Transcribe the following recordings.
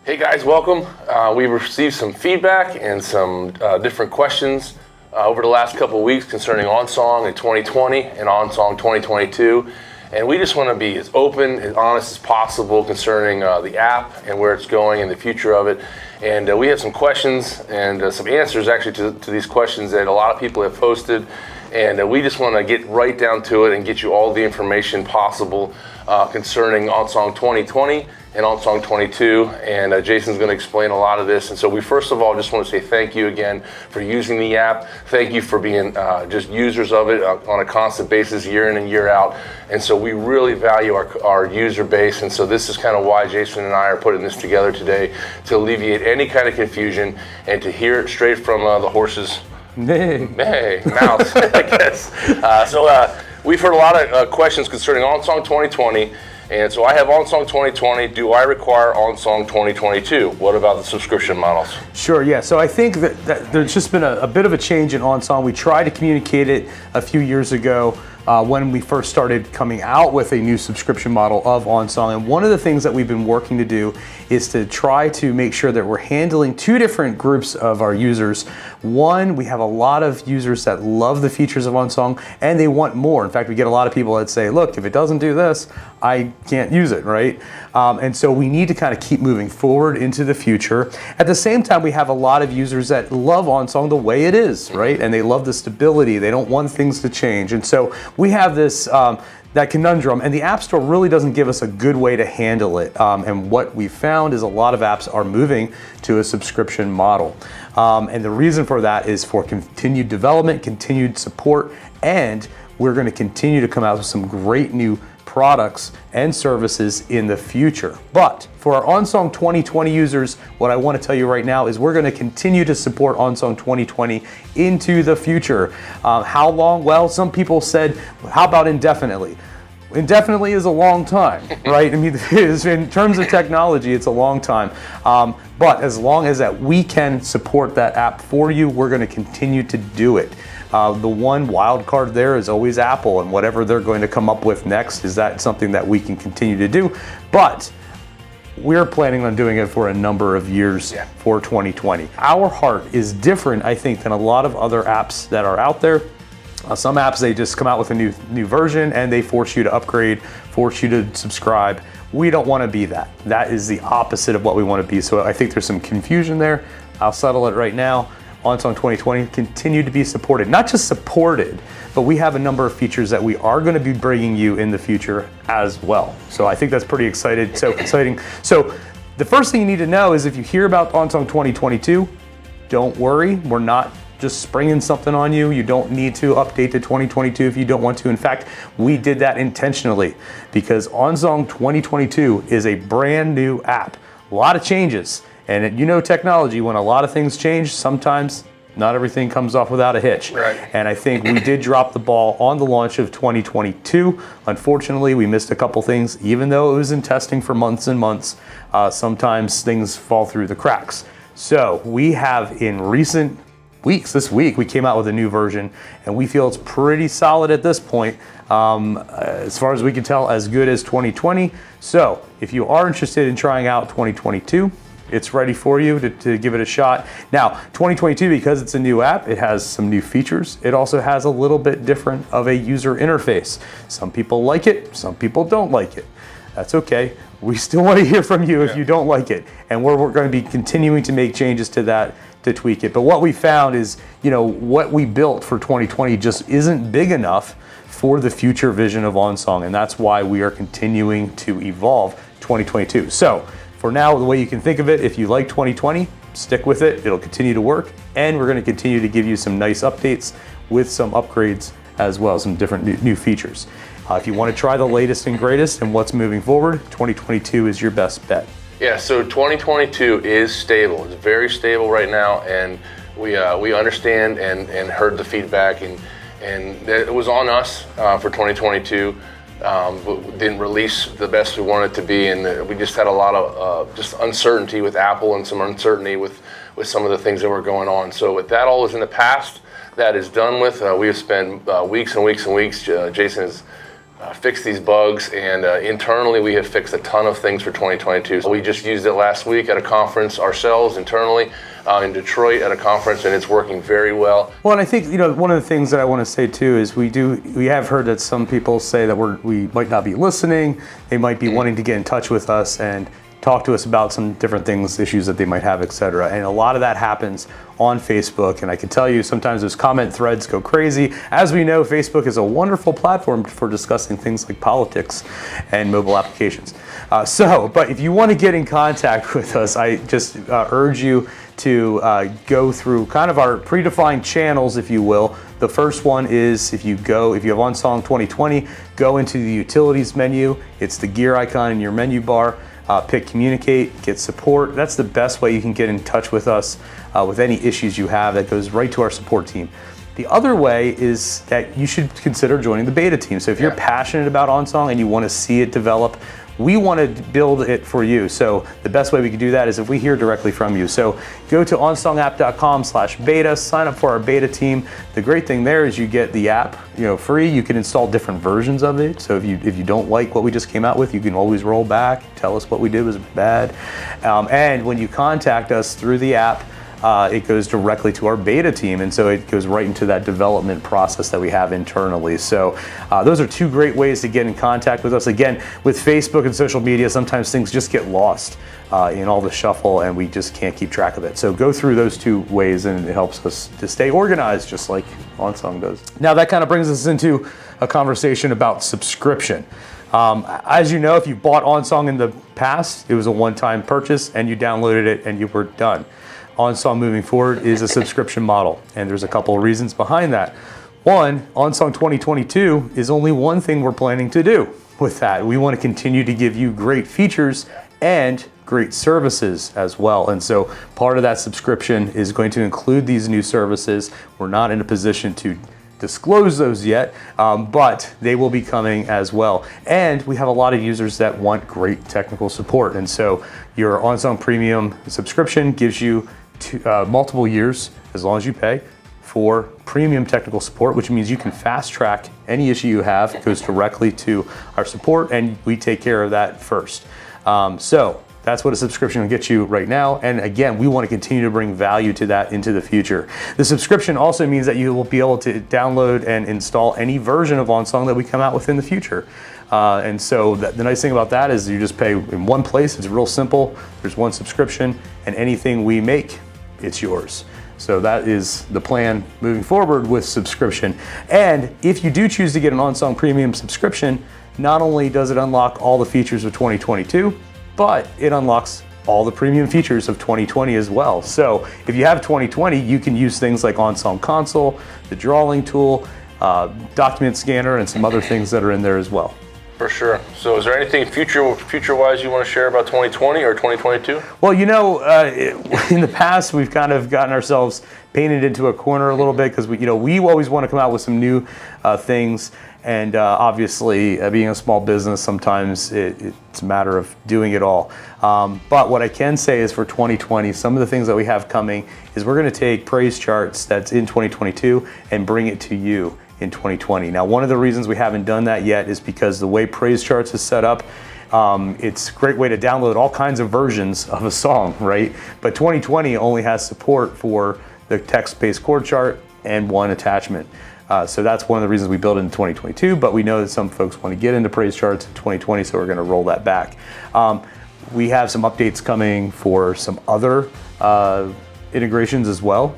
Hey guys, welcome. We've received some feedback and some different questions over the last couple of weeks concerning OnSong in 2020 and OnSong 2022. And we just want to be as open and honest as possible concerning the app and where it's going and the future of it. And we have some questions and some answers actually to these questions that a lot of people have posted. And we just want to get right down to it and get you all the information possible concerning OnSong 2020 and OnSong 22, and Jason's going to explain a lot of this. And so we first of all just want to say thank you again for using the app. Thank you for being just users of it on a constant basis, year in and year out. And so we really value our user base. And so this is kind of why Jason and I are putting this together today, to alleviate any kind of confusion and to hear it straight from the horse's mouth, I guess. We've heard a lot of questions concerning OnSong 2020. And so I have OnSong 2020. Do I require OnSong 2022? What about the subscription models? Sure, yeah. So I think that there's just been a bit of a change in OnSong. We tried to communicate it a few years ago when we first started coming out with a new subscription model of OnSong. And one of the things that we've been working to do is to try to make sure that we're handling two different groups of our users. One, we have a lot of users that love the features of OnSong and they want more. In fact, we get a lot of people that say, look, if it doesn't do this, I can't use it, right? And so we need to kind of keep moving forward into the future. At the same time, we have a lot of users that love OnSong the way it is, right? And they love the stability. They don't want things to change. And so we have this that conundrum, and the App Store really doesn't give us a good way to handle it. And what we found is a lot of apps are moving to a subscription model. And the reason for that is for continued development, continued support, and we're going to continue to come out with some great new products and services in the future. But for our OnSong 2020 users, what I want to tell you right now is we're going to continue to support OnSong 2020 into the future. How long? Well, some people said, how about indefinitely? Indefinitely is a long time, right? I mean, in terms of technology, it's a long time. But as long as that we can support that app for you, we're going to continue to do it. The one wild card there is always Apple, and whatever they're going to come up with next, is that something that we can continue to do. But we're planning on doing it for a number of years for 2020. Our heart is different, I think, than a lot of other apps that are out there. Some apps, they just come out with a new version and they force you to upgrade, force you to subscribe. We don't want to be that. That is the opposite of what we want to be. So I think there's some confusion there. I'll settle it right now. OnSong 2020 continue to be supported. Not just supported, but we have a number of features that we are going to be bringing you in the future as well. So I think that's pretty exciting. So the first thing you need to know is if you hear about OnSong 2022, don't worry. We're not just springing something on you. You don't need to update to 2022 if you don't want to. In fact, we did that intentionally because OnSong 2022 is a brand new app. A lot of changes. And you know technology, when a lot of things change, sometimes not everything comes off without a hitch. Right. And I think we did drop the ball on the launch of 2022. Unfortunately, we missed a couple things. Even though it was in testing for months and months, sometimes things fall through the cracks. So we have in recent weeks, this week, we came out with a new version, and we feel it's pretty solid at this point. As far as we can tell, as good as 2020. So if you are interested in trying out 2022, it's ready for you to give it a shot. Now, 2022, because it's a new app, it has some new features. It also has a little bit different of a user interface. Some people like it, some people don't like it. That's okay. We still want to hear from you if you don't like it. And we're going to be continuing to make changes to that to tweak it. But what we found is, what we built for 2020 just isn't big enough for the future vision of OnSong. And that's why we are continuing to evolve 2022. So for now, the way you can think of it, if you like 2020, stick with it. It'll continue to work. And we're going to continue to give you some nice updates with some upgrades as well, some different new features. If you want to try the latest and greatest and what's moving forward, 2022 is your best bet. Yeah, so 2022 is stable. It's very stable right now, and we understand and heard the feedback, and it was on us for 2022. But didn't release the best we wanted it to be, and we just had a lot of just uncertainty with Apple and some uncertainty with some of the things that were going on. So with that all is in the past, that is done with. We have spent weeks and weeks and weeks. Jason has fix these bugs, and internally we have fixed a ton of things for 2022. So we just used it last week at a conference ourselves internally in Detroit at a conference, and it's working very well. Well, and I think one of the things that I want to say too is we have heard that some people say that we might not be listening. They might be wanting to get in touch with us and talk to us about some different things, issues that they might have, etc. And a lot of that happens on Facebook. And I can tell you sometimes those comment threads go crazy. As we know, Facebook is a wonderful platform for discussing things like politics and mobile applications. But if you want to get in contact with us, I just urge you to go through kind of our predefined channels, if you will. The first one is if you have OnSong 2020, go into the utilities menu. It's the gear icon in your menu bar. Pick communicate, get support. That's the best way you can get in touch with us with any issues you have. That goes right to our support team. The other way is that you should consider joining the beta team. So if you're passionate about OnSong and you want to see it develop, we want to build it for you. So the best way we can do that is if we hear directly from you. So go to onsongapp.com/beta, sign up for our beta team. The great thing there is you get the app, free. You can install different versions of it. So if you don't like what we just came out with, you can always roll back, tell us what we did was bad. And when you contact us through the app, it goes directly to our beta team, and so it goes right into that development process that we have internally. So those are two great ways to get in contact with us. Again, with Facebook and social media, sometimes things just get lost in all the shuffle, and we just can't keep track of it. So go through those two ways, and it helps us to stay organized, just like OnSong does. Now that kind of brings us into a conversation about subscription. As you know, if you bought OnSong in the past, it was a one-time purchase, and you downloaded it, and you were done. OnSong moving forward is a subscription model, and there's a couple of reasons behind that. One, OnSong 2022 is only one thing we're planning to do with that. We want to continue to give you great features and great services as well. And so part of that subscription is going to include these new services. We're not in a position to disclose those yet, but they will be coming as well. And we have a lot of users that want great technical support. And so your OnSong Premium subscription gives you multiple years, as long as you pay, for premium technical support, which means you can fast track any issue you have. It goes directly to our support, and we take care of that first. So that's what a subscription will get you right now. And again, we want to continue to bring value to that into the future. The subscription also means that you will be able to download and install any version of OnSong that we come out with in the future. And so the nice thing about that is you just pay in one place. It's real simple. There's one subscription, and anything we make, it's yours. So that is the plan moving forward with subscription. And if you do choose to get an OnSong Premium subscription, not only does it unlock all the features of 2022, but it unlocks all the premium features of 2020 as well. So if you have 2020, you can use things like OnSong Console, the drawing tool, document scanner, and some other things that are in there as well. For sure. So is there anything future-wise you want to share about 2020 or 2022? Well, in the past, we've kind of gotten ourselves painted into a corner a little bit because we always want to come out with some new things. And obviously, being a small business, sometimes it's a matter of doing it all. But what I can say is for 2020, some of the things that we have coming is we're going to take praise charts that's in 2022 and bring it to you in 2020. Now, one of the reasons we haven't done that yet is because the way praise charts is set up, it's a great way to download all kinds of versions of a song, right? But 2020 only has support for the text-based chord chart and one attachment. So that's one of the reasons we built it in 2022, but we know that some folks want to get into praise charts in 2020, so we're going to roll that back. We have some updates coming for some other integrations as well.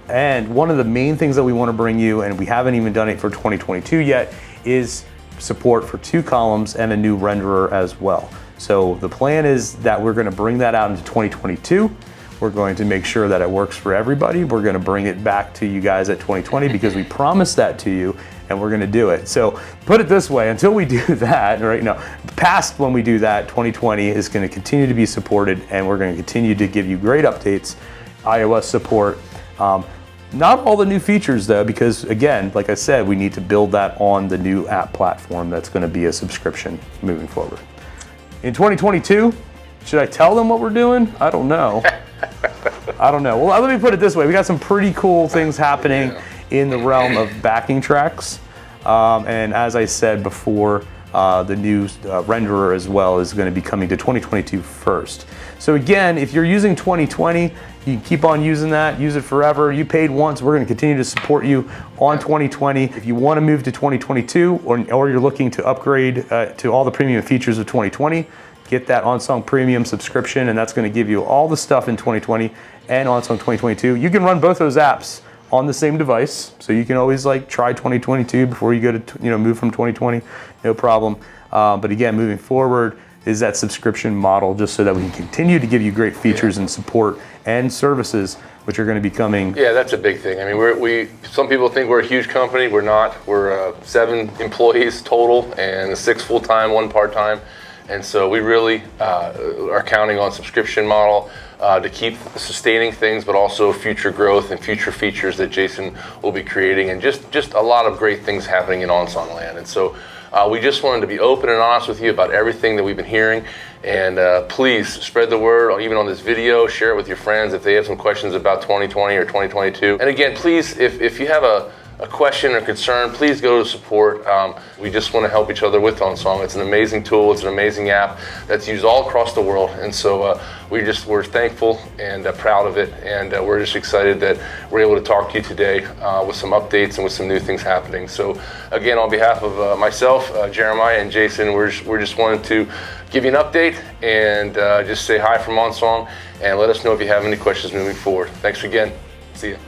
And one of the main things that we want to bring you, and we haven't even done it for 2022 yet, is support for 2 columns and a new renderer as well. So the plan is that we're going to bring that out into 2022. We're going to make sure that it works for everybody. We're going to bring it back to you guys at 2020 because we promised that to you, and we're going to do it. So put it this way, until we do that, right now, past when we do that, 2020 is going to continue to be supported, and we're going to continue to give you great updates, iOS support. Not all the new features though, because again, like I said, we need to build that on the new app platform that's going to be a subscription moving forward. In 2022, should I tell them what we're doing? I don't know. Well, let me put it this way. We got some pretty cool things happening in the realm of backing tracks. And as I said before, the new renderer as well is going to be coming to 2022 first. So again, if you're using 2020, you can keep on using that, use it forever. You paid once, we're going to continue to support you on 2020. If you want to move to 2022 or you're looking to upgrade to all the premium features of 2020, get that OnSong Premium subscription, and that's going to give you all the stuff in 2020 and OnSong 2022. You can run both those apps on the same device, so you can always try 2022 before you go to move from 2020, no problem. But again, moving forward is that subscription model, just so that we can continue to give you great features and support and services, which are going to be coming. Yeah, that's a big thing. I mean, some people think we're a huge company. We're not. We're 7 employees total, and 6 full-time, 1 part-time. And so we really are counting on subscription model to keep sustaining things, but also future growth and future features that Jason will be creating, and just a lot of great things happening in OnSong land. And so we just wanted to be open and honest with you about everything that we've been hearing. And please spread the word, or even on this video, share it with your friends if they have some questions about 2020 or 2022. And again, please, if you have a question or concern, please go to support. We just want to help each other with OnSong. It's an amazing tool. It's an amazing app that's used all across the world. And so we're thankful and proud of it. And we're just excited that we're able to talk to you today with some updates and with some new things happening. So again, on behalf of myself, Jeremiah, and Jason, we're just wanted to give you an update and just say hi from OnSong, and let us know if you have any questions moving forward. Thanks again. See you.